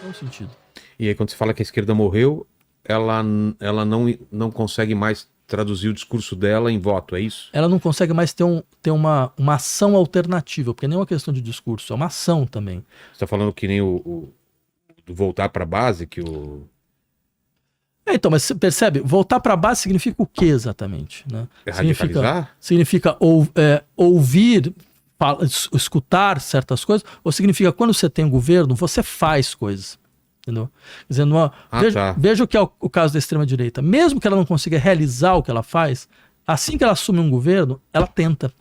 Qual o sentido? E aí, quando você fala que a esquerda morreu, ela não consegue mais traduzir o discurso dela em voto, é isso? Ela não consegue mais ter uma ação alternativa, porque nem é uma questão de discurso, é uma ação também. Você está falando que nem do voltar para a base, que o... Então, mas você percebe, voltar para a base significa o que exatamente? Né? Radicalizar? Significa ouvir, escutar certas coisas, ou significa quando você tem um governo, você faz coisas. Entendeu? Quer dizer, veja o que é o caso da extrema-direita. Mesmo que ela não consiga realizar o que ela faz, assim que ela assume um governo, ela tenta.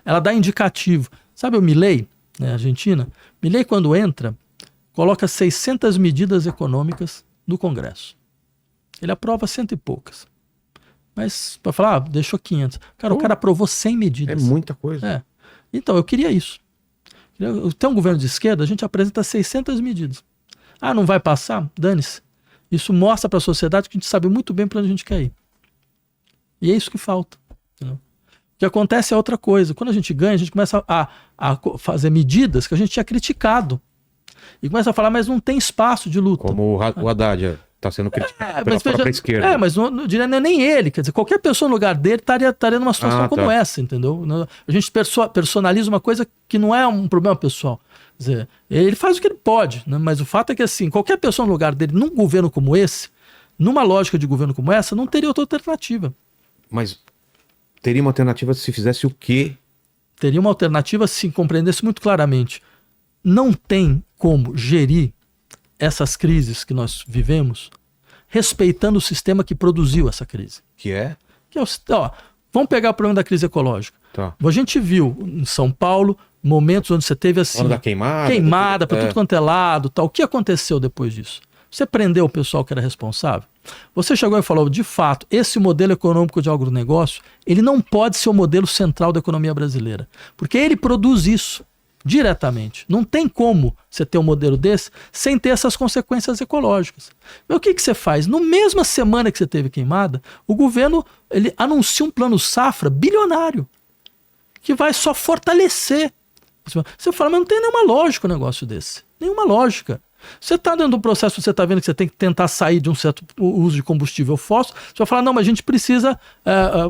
Ela dá indicativo. Sabe o Milei, né, Argentina? Milei, quando entra, coloca 600 medidas econômicas no Congresso. Ele aprova 100 e poucas. Mas, para falar, deixou 500. Cara, o cara aprovou 100 medidas. É muita coisa. É. Então, eu queria isso. Tem um governo de esquerda, a gente apresenta 600 medidas. Ah, não vai passar? Dane-se. Isso mostra para a sociedade que a gente sabe muito bem para onde a gente quer ir. E é isso que falta. Entendeu? O que acontece é outra coisa. Quando a gente ganha, a gente começa a fazer medidas que a gente tinha criticado. E começa a falar, mas não tem espaço de luta. Como o Haddad está sendo criticado pela própria esquerda. Mas não diria nem ele. Quer dizer, qualquer pessoa no lugar dele estaria numa situação como essa, entendeu? A gente personaliza uma coisa que não é um problema pessoal. Quer dizer, ele faz o que ele pode, né? Mas o fato é que assim, qualquer pessoa no lugar dele, num governo como esse, numa lógica de governo como essa, não teria outra alternativa. Mas teria uma alternativa se fizesse o quê? Teria uma alternativa se compreendesse muito claramente. Não tem como gerir essas crises que nós vivemos respeitando o sistema que produziu essa crise. Que é? Vamos pegar o problema da crise ecológica. Tá. A gente viu em São Paulo momentos onde você teve assim... Da queimada para tudo quanto é lado. Tal. O que aconteceu depois disso? Você prendeu o pessoal que era responsável? Você chegou e falou, de fato, esse modelo econômico de agronegócio, ele não pode ser o modelo central da economia brasileira. Porque ele produz isso diretamente. Não tem como você ter um modelo desse sem ter essas consequências ecológicas. Mas o que você faz? No mesma semana que você teve queimada, o governo ele anuncia um plano safra bilionário que vai só fortalecer. Você fala, mas não tem nenhuma lógica um negócio desse. Nenhuma lógica. Você está dentro do processo, você está vendo que você tem que tentar sair de um certo uso de combustível fóssil, você vai falar, não, mas a gente precisa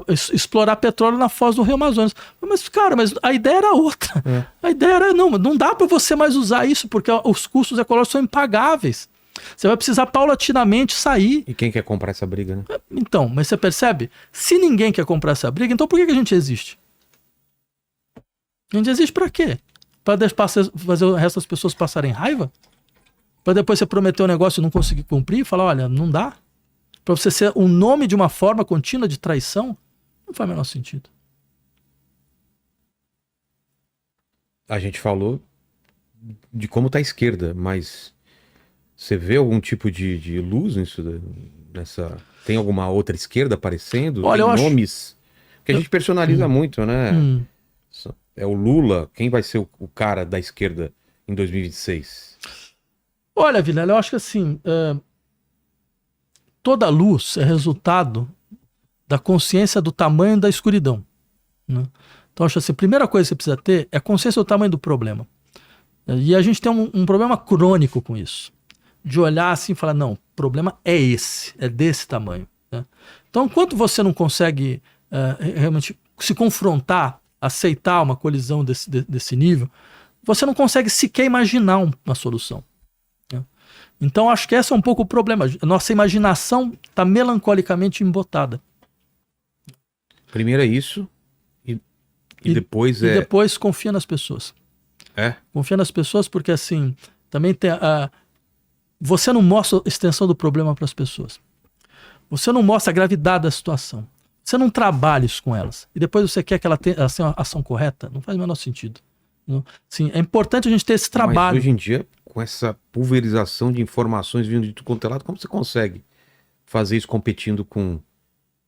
explorar petróleo na foz do Rio Amazonas. Mas, cara, a ideia era outra. A ideia era, não dá para você mais usar isso, porque os custos ecológicos são impagáveis. Você vai precisar paulatinamente sair. E quem quer comprar essa briga, né? Então, mas você percebe? Se ninguém quer comprar essa briga, então por que a gente existe? A gente existe para quê? Para fazer o resto das pessoas passarem raiva? Para depois você prometer um negócio e não conseguir cumprir e falar, olha, não dá? Para você ser um nome de uma forma contínua de traição? Não faz o menor sentido. A gente falou de como está a esquerda, mas você vê algum tipo de luz nisso? Tem alguma outra esquerda aparecendo? Olha, tem nomes? Porque a gente personaliza muito, né? É o Lula, quem vai ser o cara da esquerda em 2026? Olha, Vilela, eu acho que assim, toda luz é resultado da consciência do tamanho da escuridão. Né? Então, acho assim, a primeira coisa que você precisa ter é consciência do tamanho do problema. E a gente tem um problema crônico com isso. De olhar assim e falar, não, o problema é esse, é desse tamanho. Né? Então, enquanto você não consegue realmente se confrontar, aceitar uma colisão desse nível, você não consegue sequer imaginar uma solução. Então, acho que esse é um pouco o problema. A nossa imaginação está melancolicamente embotada. Primeiro é isso, e depois E depois confia nas pessoas. Confia nas pessoas porque, assim, também tem você não mostra a extensão do problema para as pessoas. Você não mostra a gravidade da situação. Você não trabalha isso com elas. E depois você quer que ela tenha uma ação correta? Não faz o menor sentido. Sim, é importante a gente ter esse trabalho. Mas hoje em dia, com essa pulverização de informações vindo de tudo quanto é lado, como você consegue fazer isso competindo com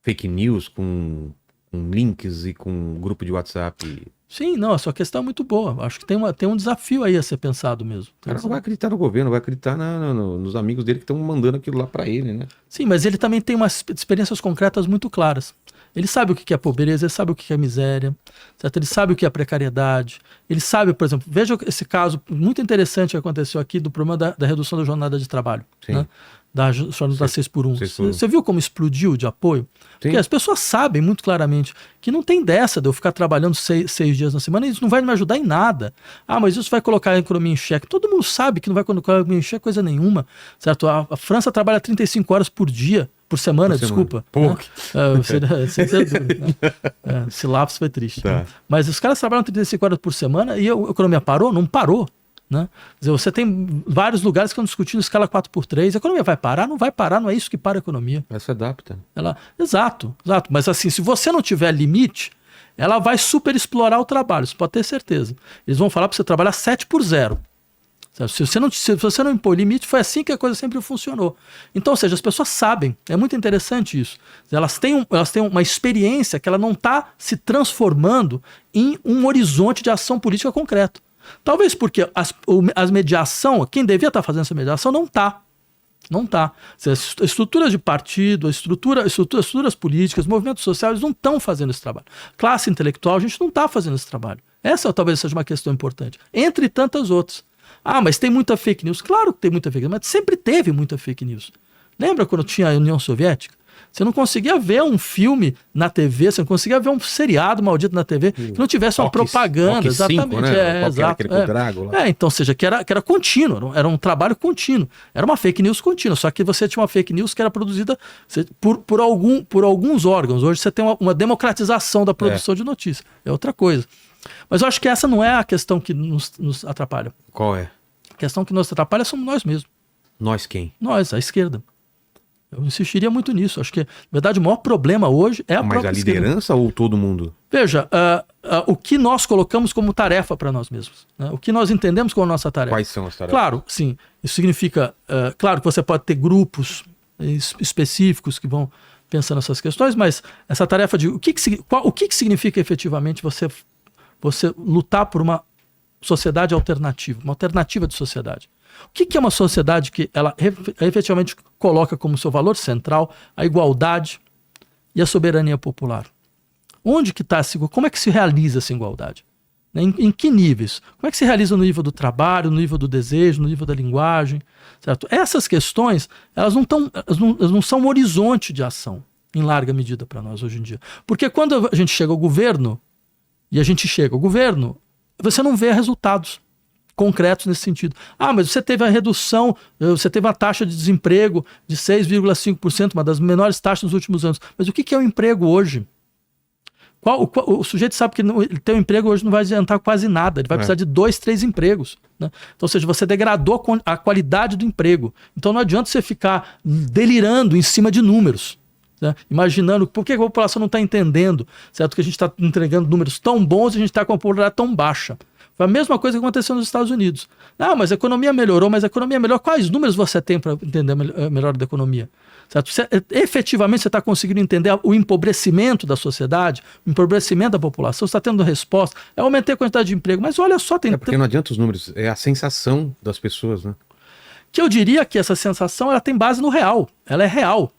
fake news, com links e com grupo de WhatsApp? Sim, não, a sua questão é muito boa. Acho que tem um desafio aí a ser pensado mesmo. O cara não vai acreditar no governo, vai acreditar nos amigos dele que estão mandando aquilo lá para ele, né? Sim, mas ele também tem umas experiências concretas muito claras. Ele sabe o que é pobreza, ele sabe o que é miséria, certo? Ele sabe o que é precariedade. Ele sabe, por exemplo, veja esse caso muito interessante que aconteceu aqui do problema da redução da jornada de trabalho, né? Da jornada 6x1. Você viu como explodiu de apoio? Sim. Porque as pessoas sabem muito claramente que não tem dessa de eu ficar trabalhando 6 dias na semana, e isso não vai me ajudar em nada. Ah, mas isso vai colocar a economia em xeque. Todo mundo sabe que não vai colocar a economia em xeque coisa nenhuma, certo? A França trabalha 35 horas por semana, desculpa. Pouco. Esse lápis foi triste. Tá. Né? Mas os caras trabalham 35 horas por semana e a economia parou? Não parou. Né? Quer dizer, você tem vários lugares que estão discutindo escala 4x3. A economia vai parar? Não vai parar, não é isso que para a economia. Ela se adapta. Exato. Mas assim, se você não tiver limite, ela vai super explorar o trabalho, você pode ter certeza. Eles vão falar para você trabalhar 7x0. Se você não impor limite, foi assim que a coisa sempre funcionou. Então, ou seja, as pessoas sabem, é muito interessante isso. Elas têm uma experiência que ela não está se transformando em um horizonte de ação política concreto. Talvez porque as mediação, quem devia estar fazendo essa mediação não está. Não está. As estruturas de partido, estruturas políticas, movimentos sociais não estão fazendo esse trabalho. Classe intelectual, a gente não está fazendo esse trabalho. Essa talvez seja uma questão importante, entre tantas outras. Ah, mas tem muita fake news. Claro que tem muita fake news, mas sempre teve muita fake news. Lembra quando tinha a União Soviética? Você não conseguia ver um filme na TV, você não conseguia ver um seriado maldito na TV que não tivesse uma propaganda. Exatamente. 5, né? Exato. Então, ou seja, que era contínuo, era um trabalho contínuo. Era uma fake news contínua, só que você tinha uma fake news que era produzida por alguns órgãos. Hoje você tem uma democratização da produção de notícias. É outra coisa. Mas eu acho que essa não é a questão que nos atrapalha. Qual é? A questão que nos atrapalha somos nós mesmos. Nós quem? Nós, a esquerda. Eu insistiria muito nisso. Acho que, na verdade, o maior problema hoje é a própria esquerda. Mas a liderança ou todo mundo? Veja, o que nós colocamos como tarefa para nós mesmos. Né? O que nós entendemos como nossa tarefa. Quais são as tarefas? Claro, sim. Isso significa... claro que você pode ter grupos específicos que vão pensando nessas questões, mas essa tarefa de... O que significa efetivamente você lutar por uma sociedade alternativa, uma alternativa de sociedade? O que é uma sociedade que ela efetivamente coloca como seu valor central a igualdade e a soberania popular? Onde que está como é que se realiza essa igualdade? Em que níveis? Como é que se realiza no nível do trabalho, no nível do desejo, no nível da linguagem? Certo? Essas questões, elas não são um horizonte de ação, em larga medida para nós hoje em dia. Porque quando a gente chega ao governo, você não vê resultados concretos nesse sentido. Ah, mas você teve a redução, você teve uma taxa de desemprego de 6,5%, uma das menores taxas nos últimos anos. Mas o que é o emprego hoje? O sujeito sabe que ele ter um emprego hoje não vai adiantar quase nada, ele vai precisar de 2, 3 empregos. Né? Então, ou seja, você degradou a qualidade do emprego. Então não adianta você ficar delirando em cima de números. Né? Imaginando por que a população não está entendendo, certo? Que a gente está entregando números tão bons e a gente está com a popularidade tão baixa. Foi a mesma coisa que aconteceu nos Estados Unidos. Ah, mas a economia melhorou, quais números você tem para entender a melhora da economia? Certo? Efetivamente você está conseguindo entender o empobrecimento da sociedade, o empobrecimento da população, você está tendo resposta. Eu aumentei a quantidade de emprego, mas olha só... porque não adianta os números, é a sensação das pessoas, né? Que eu diria que essa sensação ela tem base no real, ela é real.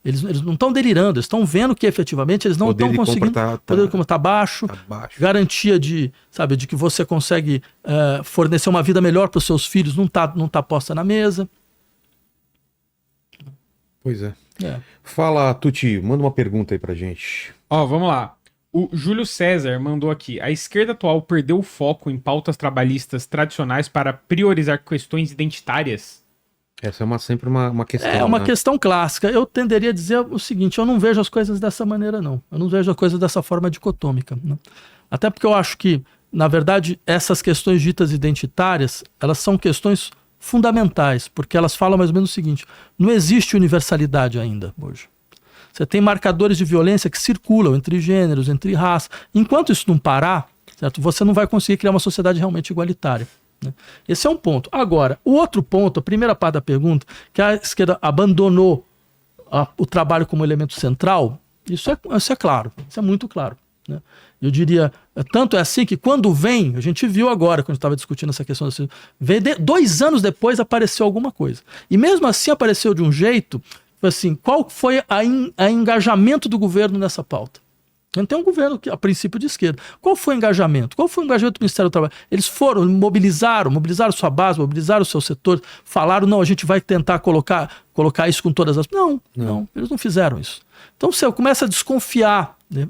Eles não estão delirando, eles estão vendo que efetivamente eles não estão conseguindo. O poder de compra está baixo, garantia de que você consegue fornecer uma vida melhor para os seus filhos não tá posta na mesa. Pois é. Fala, Tuti, manda uma pergunta aí pra gente. Vamos lá. O Júlio César mandou aqui. A esquerda atual perdeu o foco em pautas trabalhistas tradicionais para priorizar questões identitárias? Essa é sempre uma questão. É uma questão clássica. Eu tenderia a dizer o seguinte, eu não vejo as coisas dessa maneira, não. Eu não vejo as coisas dessa forma dicotômica. Né? Até porque eu acho que, na verdade, essas questões ditas identitárias, elas são questões fundamentais, porque elas falam mais ou menos o seguinte, não existe universalidade ainda hoje. Você tem marcadores de violência que circulam entre gêneros, entre raças. Enquanto isso não parar, certo? Você não vai conseguir criar uma sociedade realmente igualitária. Esse é um ponto. Agora, o outro ponto, a primeira parte da pergunta, que a esquerda abandonou o trabalho como elemento central, isso é claro, isso é muito claro. Né? Eu diria, tanto é assim que quando vem, a gente viu agora, quando estava discutindo essa questão, 2 anos depois apareceu alguma coisa. E mesmo assim apareceu de um jeito Foi assim, qual foi a engajamento do governo nessa pauta? Não tem um governo que, a princípio, de esquerda. Qual foi o engajamento? Qual foi o engajamento do Ministério do Trabalho? Eles foram, mobilizaram sua base, mobilizaram o seu setor, falaram, não, a gente vai tentar colocar isso com todas as... Não, eles não fizeram isso. Então você começa a desconfiar, né,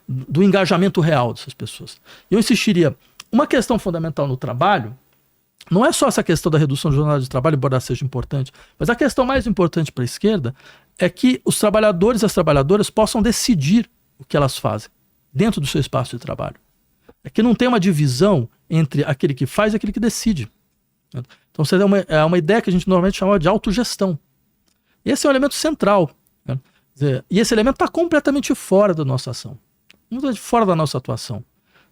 do engajamento real dessas pessoas. Eu insistiria, uma questão fundamental no trabalho, não é só essa questão da redução de jornada de trabalho, embora seja importante, mas a questão mais importante para a esquerda é que os trabalhadores e as trabalhadoras possam decidir o que elas fazem dentro do seu espaço de trabalho. É que não tem uma divisão entre aquele que faz e aquele que decide. Então é uma ideia que a gente normalmente chama de autogestão. Esse é um elemento central. Né? E esse elemento está completamente fora da nossa ação. Fora da nossa atuação.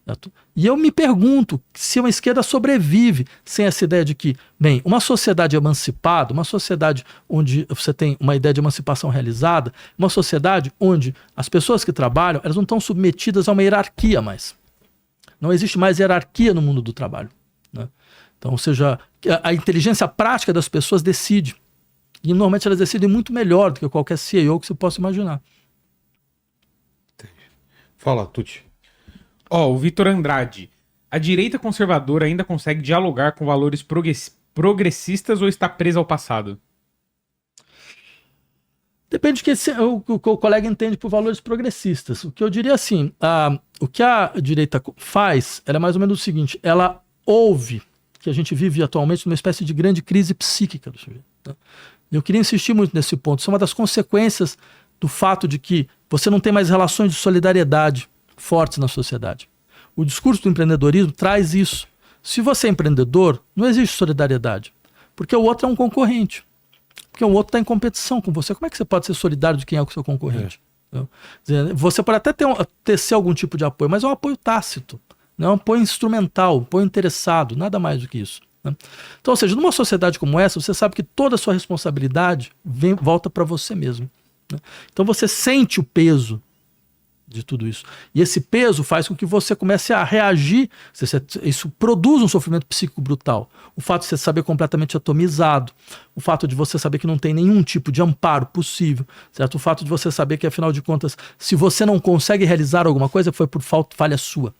Certo? E eu me pergunto se uma esquerda sobrevive sem essa ideia de que, bem, uma sociedade emancipada, uma sociedade onde você tem uma ideia de emancipação realizada, uma sociedade onde as pessoas que trabalham, elas não estão submetidas a uma hierarquia mais. Não existe mais hierarquia no mundo do trabalho. Né? Então, ou seja, a inteligência prática das pessoas decide. E normalmente elas decidem muito melhor do que qualquer CEO que você possa imaginar. Entendi. Fala, Tuti. O Vitor Andrade. A direita conservadora ainda consegue dialogar com valores progressistas ou está presa ao passado? Depende do que o colega entende por valores progressistas. O que eu diria assim, o que a direita faz, ela é mais ou menos o seguinte, ela ouve que a gente vive atualmente numa espécie de grande crise psíquica do sujeito. Né? Eu queria insistir muito nesse ponto. Isso é uma das consequências do fato de que você não tem mais relações de solidariedade fortes na sociedade. O discurso do empreendedorismo traz isso. Se você é empreendedor, não existe solidariedade, porque o outro é um concorrente, porque o outro está em competição com você. Como é que você pode ser solidário de quem é o seu concorrente? Você pode até tecer algum tipo de apoio, mas é um apoio tácito, não é um apoio instrumental, um apoio interessado, nada mais do que isso. Né? Então, ou seja, numa sociedade como essa, você sabe que toda a sua responsabilidade volta para você mesmo. Né? Então você sente o peso de tudo isso. E esse peso faz com que você comece a reagir. Isso produz um sofrimento psíquico brutal. O fato de você saber completamente atomizado, o fato de você saber que não tem nenhum tipo de amparo possível, certo? O fato de você saber que, afinal de contas, se você não consegue realizar alguma coisa, foi por falha sua.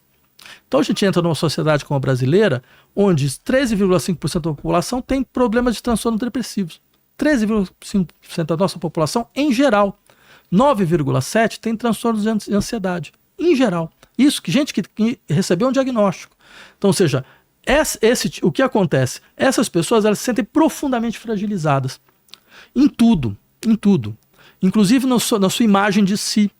Então a gente entra numa sociedade como a brasileira, onde 13,5% da população tem problemas de transtornos depressivos. 13,5% da nossa população em geral. 9,7% tem transtornos de ansiedade, em geral. Isso, gente que recebeu um diagnóstico. Então, ou seja, o que acontece? Essas pessoas, elas se sentem profundamente fragilizadas. Em tudo. Inclusive na sua imagem de si.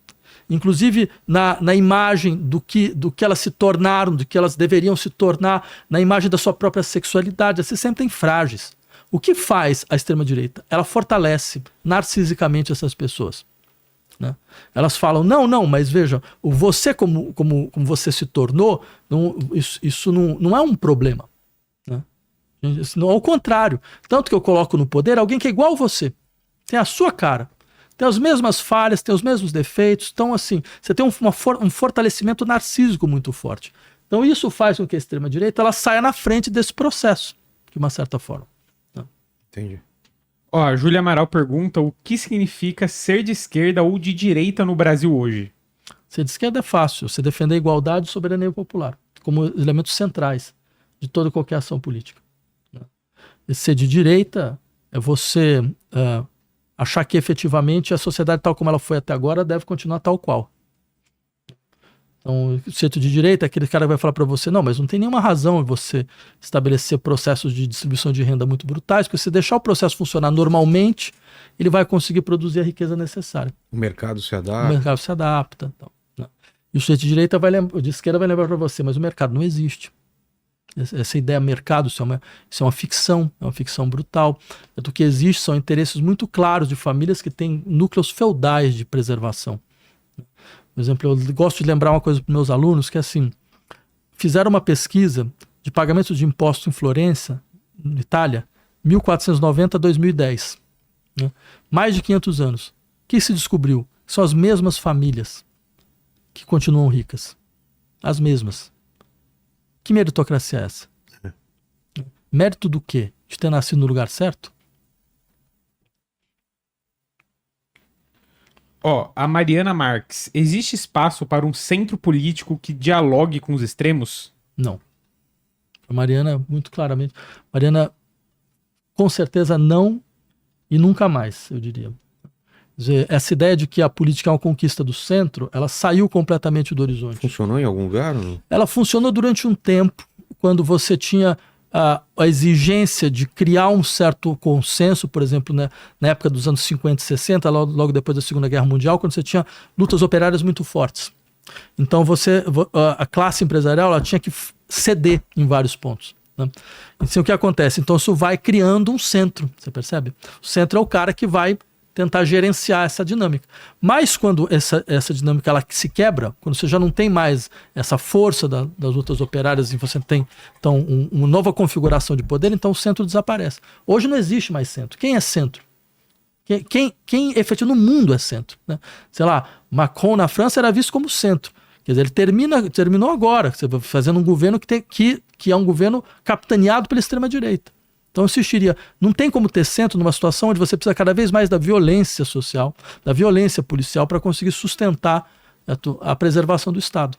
Inclusive na imagem do que elas se tornaram, do que elas deveriam se tornar, na imagem da sua própria sexualidade. Elas se sentem frágeis. O que faz a extrema-direita? Ela fortalece narcisicamente essas pessoas. Né? Elas falam, não, mas veja, você como você se tornou, isso não é um problema. Né? Ao contrário, tanto que eu coloco no poder alguém que é igual a você, tem a sua cara, tem as mesmas falhas, tem os mesmos defeitos, então assim, você tem um fortalecimento narcísico muito forte. Então isso faz com que a extrema-direita ela saia na frente desse processo, de uma certa forma. Né? Entendi. A Júlia Amaral pergunta o que significa ser de esquerda ou de direita no Brasil hoje. Ser de esquerda é fácil, você defender a igualdade e soberania popular, como elementos centrais de toda e qualquer ação política. E ser de direita é você achar que efetivamente a sociedade tal como ela foi até agora deve continuar tal qual. Então, o centro de direita é aquele cara que vai falar para você, não, mas não tem nenhuma razão em você estabelecer processos de distribuição de renda muito brutais, porque se deixar o processo funcionar normalmente, ele vai conseguir produzir a riqueza necessária. O mercado se adapta. O mercado se adapta. Então, né? E o centro de direita de esquerda vai lembrar para você, mas o mercado não existe. Essa ideia mercado, isso é uma ficção brutal. O que existe são interesses muito claros de famílias que têm núcleos feudais de preservação. Por exemplo, eu gosto de lembrar uma coisa para os meus alunos, que é assim, fizeram uma pesquisa de pagamento de impostos em Florença, na Itália, 1490 a 2010. Né? Mais de 500 anos. O que se descobriu? São as mesmas famílias que continuam ricas. As mesmas. Que meritocracia é essa? Mérito do quê? De ter nascido no lugar certo? Ó, a Mariana Marques. Existe espaço para um centro político que dialogue com os extremos? Não. A Mariana, muito claramente. Mariana, com certeza não e nunca mais, eu diria. Quer dizer, essa ideia de que a política é uma conquista do centro, ela saiu completamente do horizonte. Funcionou em algum lugar? Ou não? Ela funcionou durante um tempo, quando você tinha a exigência de criar um certo consenso, por exemplo, né, na época dos anos 50 e 60, logo depois da Segunda Guerra Mundial, quando você tinha lutas operárias muito fortes. Então a classe empresarial ela tinha que ceder em vários pontos. Né? Então o que acontece? Então isso vai criando um centro, você percebe? O centro é o cara que vai tentar gerenciar essa dinâmica. Mas quando essa dinâmica ela se quebra, quando você já não tem mais essa força das lutas operárias e você tem então uma nova configuração de poder, então o centro desaparece. Hoje não existe mais centro. Quem é centro? Quem efetivamente no mundo é centro? Né? Sei lá, Macron na França era visto como centro. Quer dizer, ele terminou agora, fazendo um governo que é um governo capitaneado pela extrema-direita. Então existiria, não tem como ter centro numa situação onde você precisa cada vez mais da violência social, da violência policial para conseguir sustentar a preservação do Estado.